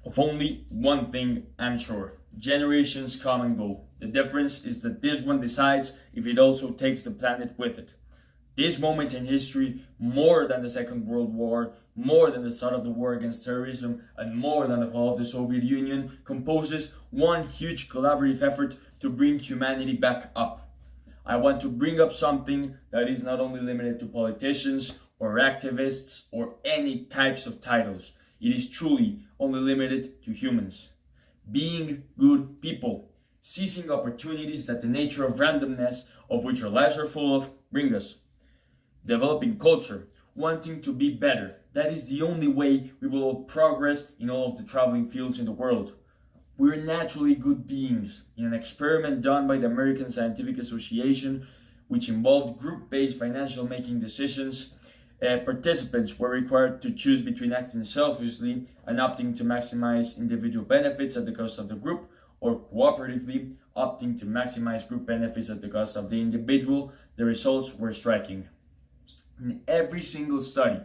Of only one thing I'm sure: generations come and go. The difference is that this one decides if it also takes the planet with it. This moment in history, more than the Second World War, more than the start of the war against terrorism, and more than the fall of the Soviet Union, composes one huge collaborative effort to bring humanity back up. I want to bring up something that is not only limited to politicians or activists or any types of titles. It is truly only limited to humans. Being good people, seizing opportunities that the nature of randomness, of which our lives are full of, bring us. Developing culture, wanting to be better. That is the only way we will progress in all of the traveling fields in the world. We're naturally good beings. In an experiment done by the American Scientific Association, which involved group-based financial making decisions, participants were required to choose between acting selfishly and opting to maximize individual benefits at the cost of the group, or cooperatively opting to maximize group benefits at the cost of the individual. The results were striking. In every single study,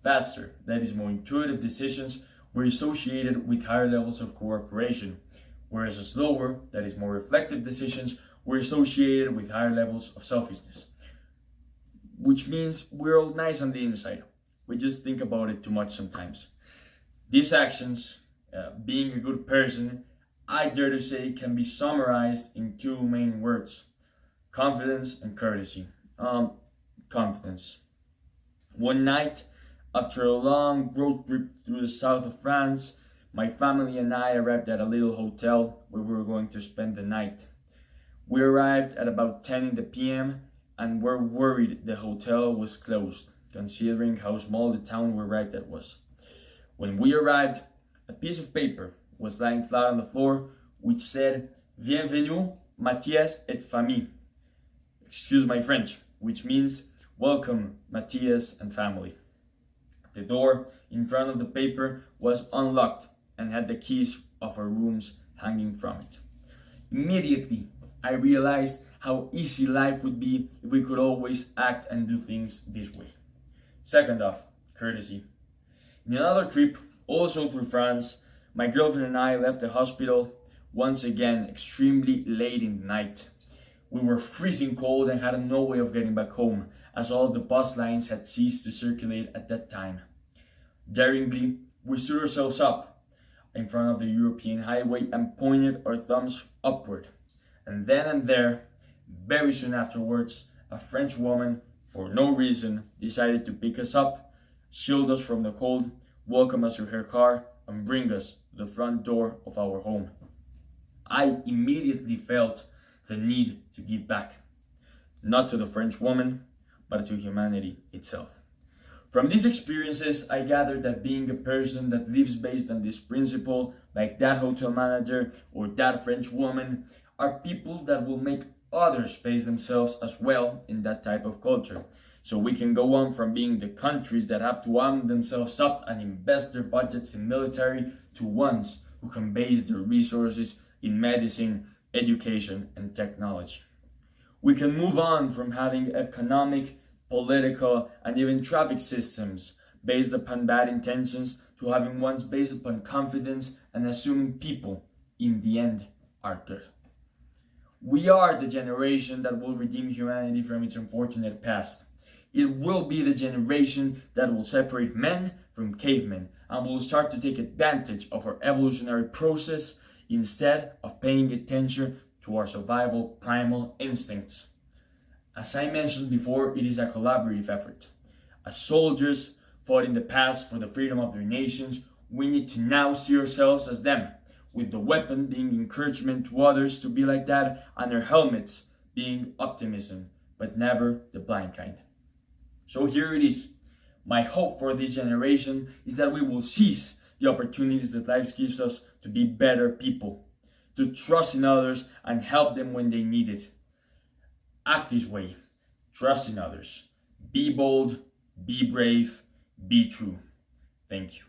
faster, that is more intuitive decisions were associated with higher levels of cooperation, whereas slower, that is more reflective decisions were associated with higher levels of selfishness. Which means we're all nice on the inside. We just think about it too much sometimes. These actions, being a good person, I dare to say can be summarized in two main words: confidence and courtesy. Confidence. One night, after a long road trip through the south of France, my family and I arrived at a little hotel where we were going to spend the night. We arrived at about 10 p.m. and were worried the hotel was closed, considering how small the town we arrived at was. When we arrived, a piece of paper was lying flat on the floor which said, "Bienvenue, Mathias et famille." Excuse my French, which means, "Welcome, Matthias and family." The door in front of the paper was unlocked and had the keys of our rooms hanging from it. Immediately, I realized how easy life would be if we could always act and do things this way. Second off, courtesy. In another trip, also through France, my girlfriend and I left the hospital, once again extremely late in the night. We were freezing cold and had no way of getting back home, as all of the bus lines had ceased to circulate at that time. Daringly, we stood ourselves up in front of the European highway and pointed our thumbs upward. And then and there, very soon afterwards, a French woman, for no reason, decided to pick us up, shield us from the cold, welcome us to her car, and bring us to the front door of our home. I immediately felt the need to give back, not to the French woman, but to humanity itself. From these experiences, I gathered that being a person that lives based on this principle, like that hotel manager or that French woman, are people that will make others base themselves as well in that type of culture. So we can go on from being the countries that have to arm themselves up and invest their budgets in military to ones who can base their resources in medicine, education, and technology. We can move on from having economic, political, and even traffic systems based upon bad intentions to having ones based upon confidence and assuming people, in the end, are good. We are the generation that will redeem humanity from its unfortunate past. It will be the generation that will separate men from cavemen and will start to take advantage of our evolutionary process instead of paying attention to our survival primal instincts. As I mentioned before, it is a collaborative effort. As soldiers fought in the past for the freedom of their nations, we need to now see ourselves as them, with the weapon being encouragement to others to be like that, and their helmets being optimism, but never the blind kind. So here it is. My hope for this generation is that we will seize the opportunities that life gives us to be better people, to trust in others and help them when they need it. Act this way. Trust in others. Be bold, be brave, be true. Thank you.